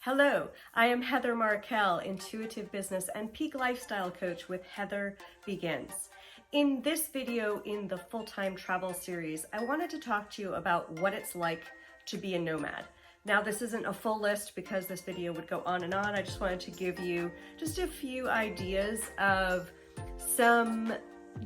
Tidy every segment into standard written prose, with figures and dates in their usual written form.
Hello, I am Heather Markel, intuitive business and peak lifestyle coach with Heather Begins. In this video in the full-time travel series, I wanted to talk to you about what it's like to be a nomad. Now, this isn't a full list because this video would go on and on. I just wanted to give you just a few ideas of some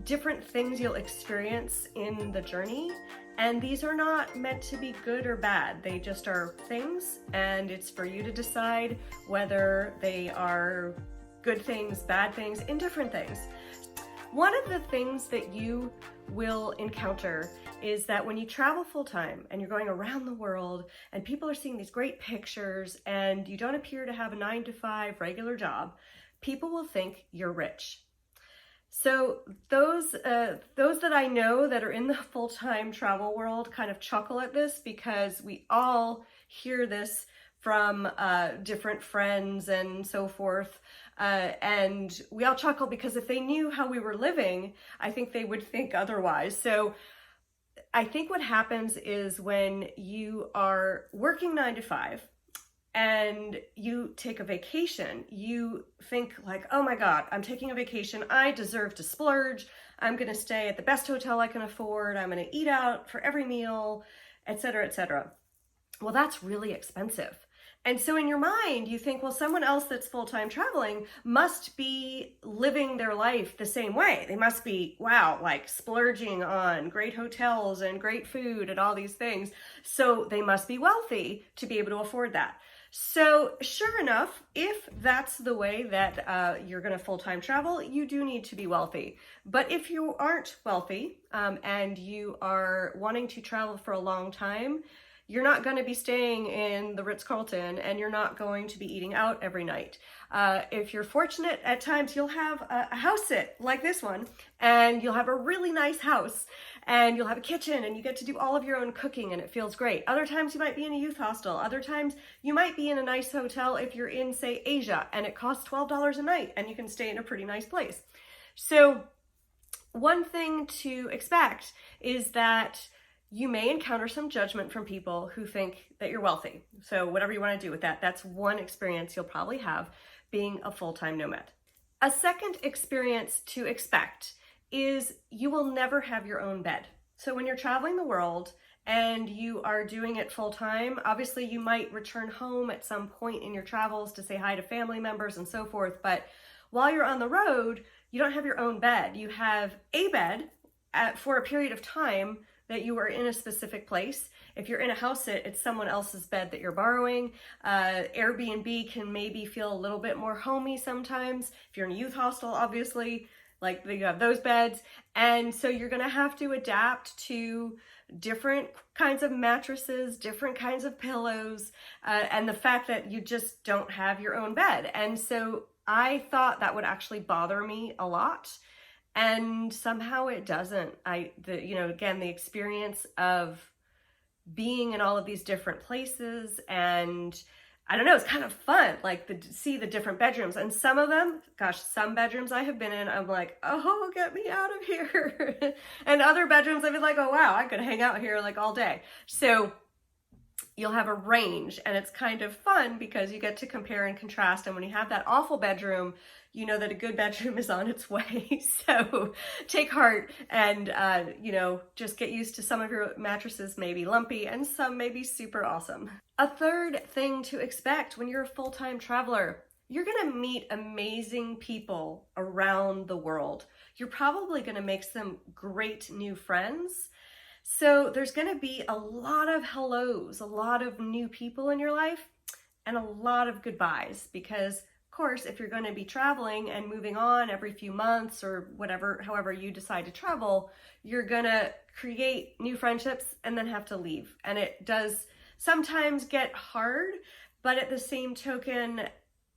different things you'll experience in the journey. And these are not meant to be good or bad. They just are things, and it's for you to decide whether they are good things, bad things, indifferent things. One of the things that you will encounter is that when you travel full-time and you're going around the world and people are seeing these great pictures and you don't appear to have a 9-to-5 regular job, people will think you're rich. So those that I know that are in the full-time travel world kind of chuckle at this because we all hear this from different friends and so forth. And we all chuckle because if they knew how we were living, I think they would think otherwise. So I think what happens is when you are working 9-to-5, and you take a vacation, you think like, oh my God, I'm taking a vacation. I deserve to splurge. I'm going to stay at the best hotel I can afford. I'm going to eat out for every meal, etc., etc. Well, that's really expensive. And so in your mind, you think, well, someone else that's full-time traveling must be living their life the same way. They must be, wow, like splurging on great hotels and great food and all these things. So they must be wealthy to be able to afford that. So sure enough, if that's the way that you're going to full-time travel, you do need to be wealthy. But if you aren't wealthy and you are wanting to travel for a long time, you're not going to be staying in the Ritz-Carlton and you're not going to be eating out every night. If you're fortunate, at times you'll have a house sit like this one, and you'll have a really nice house and you'll have a kitchen and you get to do all of your own cooking and it feels great. Other times you might be in a youth hostel. Other times you might be in a nice hotel if you're in, say, Asia, and it costs $12 a night and you can stay in a pretty nice place. So one thing to expect is that you may encounter some judgment from people who think that you're wealthy. So whatever you want to do with that, that's one experience you'll probably have being a full-time nomad. A second experience to expect is you will never have your own bed. So when you're traveling the world and you are doing it full-time, obviously you might return home at some point in your travels to say hi to family members and so forth. But while you're on the road, you don't have your own bed. You have a bed for a period of time that you are in a specific place. If you're in a house sit, it's someone else's bed that you're borrowing. Airbnb can maybe feel a little bit more homey sometimes. If you're in a youth hostel, obviously, like you have those beds. And so you're gonna have to adapt to different kinds of mattresses, different kinds of pillows, and the fact that you just don't have your own bed. And so I thought that would actually bother me a lot. And somehow it doesn't. Again, the experience of being in all of these different places, and I don't know, it's kind of fun, like see the different bedrooms. And some of them, gosh, some bedrooms I have been in, I'm like, oh, get me out of here. And other bedrooms I've been like, oh wow, I could hang out here like all day. So you'll have a range, and it's kind of fun because you get to compare and contrast. And when you have that awful bedroom, you know that a good bedroom is on its way. So take heart and, just get used to some of your mattresses may be lumpy and some may be super awesome. A third thing to expect when you're a full-time traveler, you're going to meet amazing people around the world. You're probably going to make some great new friends. So there's going to be a lot of hellos, a lot of new people in your life, and a lot of goodbyes because, of course, if you're going to be traveling and moving on every few months or whatever, however you decide to travel, you're going to create new friendships and then have to leave. And it does sometimes get hard, but at the same token,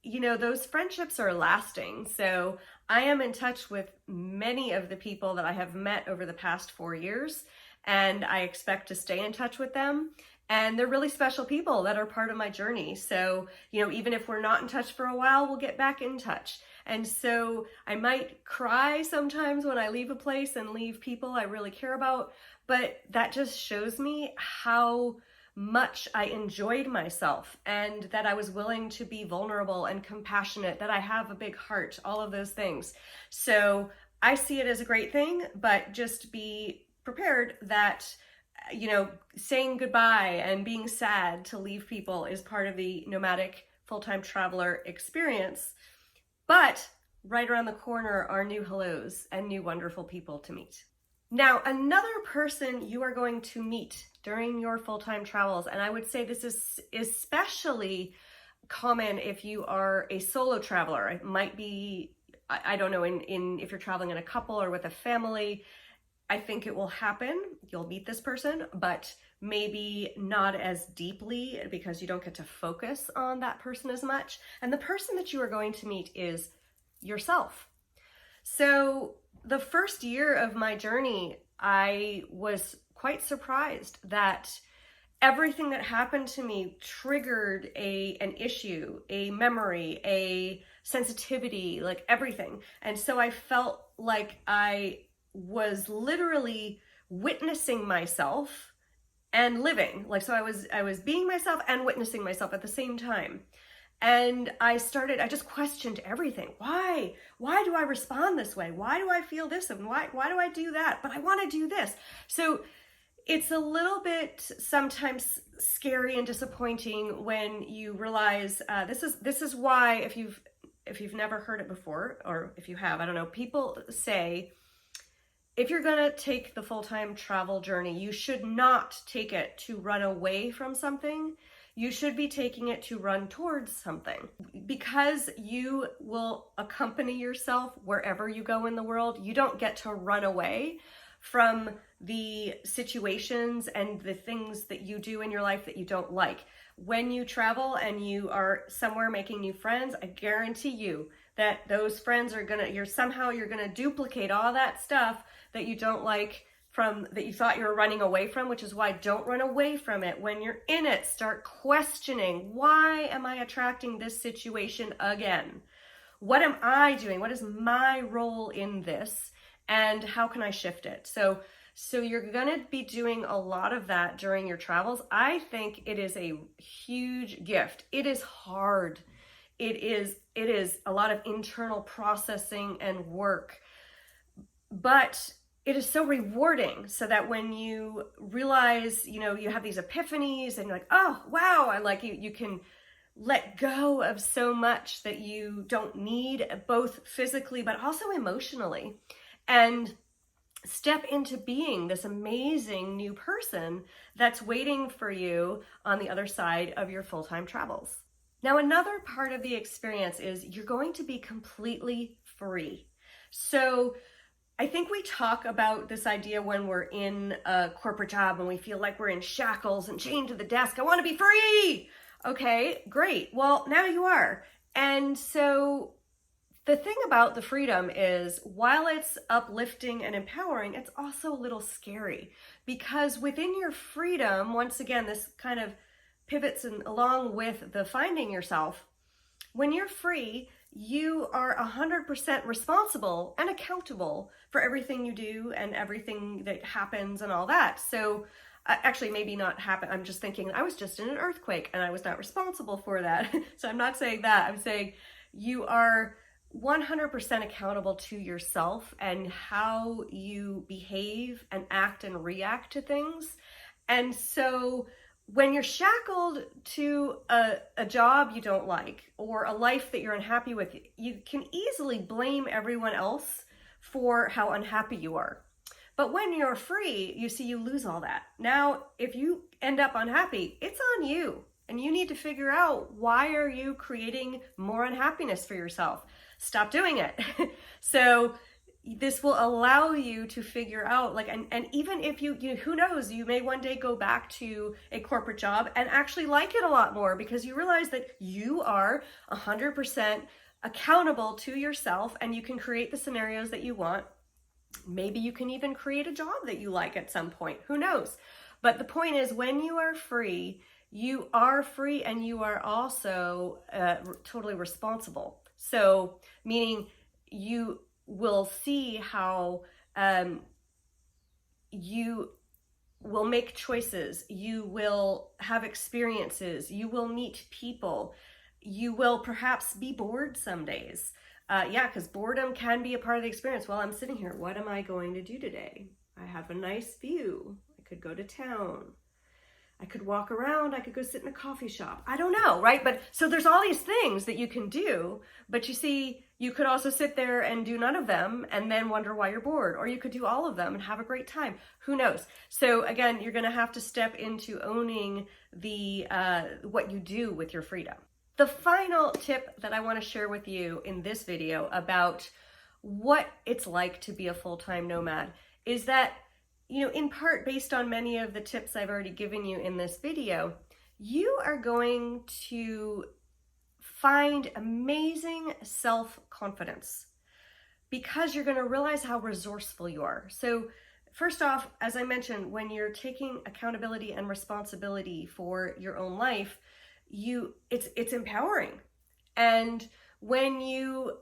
those friendships are lasting. So I am in touch with many of the people that I have met over the past 4 years, and I expect to stay in touch with them. And they're really special people that are part of my journey. So, even if we're not in touch for a while, we'll get back in touch. And so I might cry sometimes when I leave a place and leave people I really care about, but that just shows me how much I enjoyed myself, and that I was willing to be vulnerable and compassionate, that I have a big heart, all of those things. So I see it as a great thing, but just be prepared that, saying goodbye and being sad to leave people is part of the nomadic full-time traveler experience. But right around the corner are new hellos and new wonderful people to meet. Now, another person you are going to meet during your full-time travels, and I would say this is especially common if you are a solo traveler. It might be, I don't know, if you're traveling in a couple or with a family, I think it will happen. You'll meet this person, but maybe not as deeply because you don't get to focus on that person as much. And the person that you are going to meet is yourself. So the first year of my journey, I was quite surprised that everything that happened to me triggered an issue, a memory, a sensitivity, like everything. And so I felt like I was literally witnessing myself and living. Like, so I was being myself and witnessing myself at the same time. And I just questioned everything. Why do I respond this way? Why do I feel this? And why do I do that? But I want to do this. So it's a little bit sometimes scary and disappointing when you realize this is why, if you've never heard it before, or if you have, I don't know, people say, if you're going to take the full-time travel journey, you should not take it to run away from something. You should be taking it to run towards something, because you will accompany yourself wherever you go in the world. You don't get to run away from the situations and the things that you do in your life that you don't like. When you travel and you are somewhere making new friends, I guarantee you that those friends are you're gonna duplicate all that stuff that you don't like, that you thought you were running away from, which is why don't run away from it. When you're in it, start questioning, why am I attracting this situation again? What am I doing? What is my role in this? And how can I shift it? So you're gonna be doing a lot of that during your travels. I think it is a huge gift. It is hard. It is a lot of internal processing and work, but it is so rewarding, so that when you realize, you have these epiphanies and you're like, oh, wow, I like you can let go of so much that you don't need, both physically, but also emotionally, and step into being this amazing new person that's waiting for you on the other side of your full-time travels. Now, another part of the experience is you're going to be completely free. So I think we talk about this idea when we're in a corporate job and we feel like we're in shackles and chained to the desk. I want to be free. Okay, great. Well, now you are. And so the thing about the freedom is, while it's uplifting and empowering, it's also a little scary, because within your freedom, once again, this kind of pivots along with the finding yourself. When you're free, you are 100% responsible and accountable for everything you do and everything that happens and all that. So actually, maybe not happen. I'm just thinking, I was just in an earthquake and I was not responsible for that. So I'm not saying that. I'm saying you are 100% accountable to yourself and how you behave and act and react to things. And so when you're shackled to a job you don't like, or a life that you're unhappy with, you can easily blame everyone else for how unhappy you are. But when you're free, you lose all that. Now, if you end up unhappy, it's on you. And you need to figure out, why are you creating more unhappiness for yourself? Stop doing it. So this will allow you to figure out, and even if you who knows, you may one day go back to a corporate job and actually like it a lot more, because you realize that you are 100% accountable to yourself and you can create the scenarios that you want. Maybe you can even create a job that you like at some point, who knows? But the point is, when you are free and you are also totally responsible. So meaning you will see how you will make choices, you will have experiences, you will meet people, you will perhaps be bored some days. Yeah, because boredom can be a part of the experience. While I'm sitting here, what am I going to do today? I have a nice view. I could go to town. I could walk around. I could go sit in a coffee shop. I don't know, right? But so there's all these things that you can do, but you see, you could also sit there and do none of them and then wonder why you're bored, or you could do all of them and have a great time. Who knows? So again, you're going to have to step into owning the what you do with your freedom. The final tip that I want to share with you in this video about what it's like to be a full-time nomad is that, you know, in part based on many of the tips I've already given you in this video, you are going to find amazing self-confidence because you're going to realize how resourceful you are. So first off, as I mentioned, when you're taking accountability and responsibility for your own life, it's empowering. And when you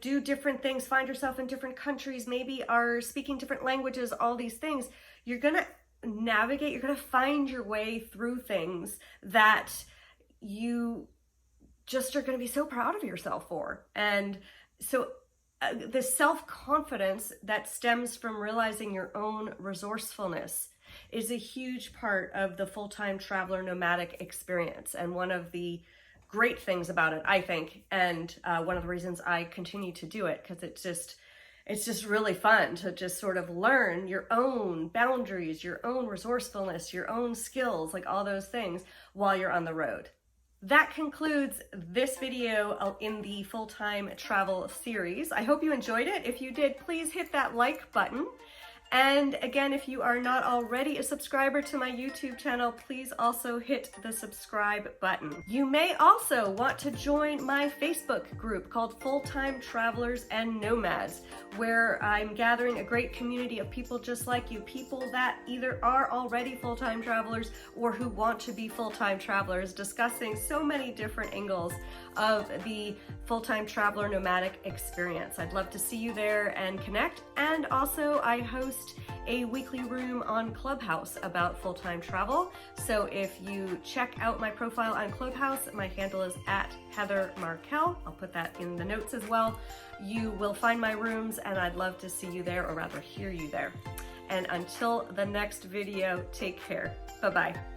do different things, find yourself in different countries, maybe are speaking different languages, all these things, you're going to navigate, you're going to find your way through things that you just are going to be so proud of yourself for. And so the self-confidence that stems from realizing your own resourcefulness is a huge part of the full-time traveler nomadic experience, and one of the great things about it, I think, and one of the reasons I continue to do it, because it's just really fun to just sort of learn your own boundaries, your own resourcefulness, your own skills, like all those things while you're on the road. That concludes this video in the full-time travel series. I hope you enjoyed it. If you did, please hit that like button. And again, if you are not already a subscriber to my YouTube channel, please also hit the subscribe button. You may also want to join my Facebook group called Full-Time Travelers and Nomads, where I'm gathering a great community of people just like you, people that either are already full-time travelers or who want to be full-time travelers, discussing so many different angles of the full-time traveler nomadic experience. I'd love to see you there and connect. And also I host a weekly room on Clubhouse about full-time travel. So if you check out my profile on Clubhouse, my handle is @HeatherMarkel. I'll put that in the notes as well. You will find my rooms and I'd love to see you there, or rather hear you there. And until the next video, take care. Bye-bye.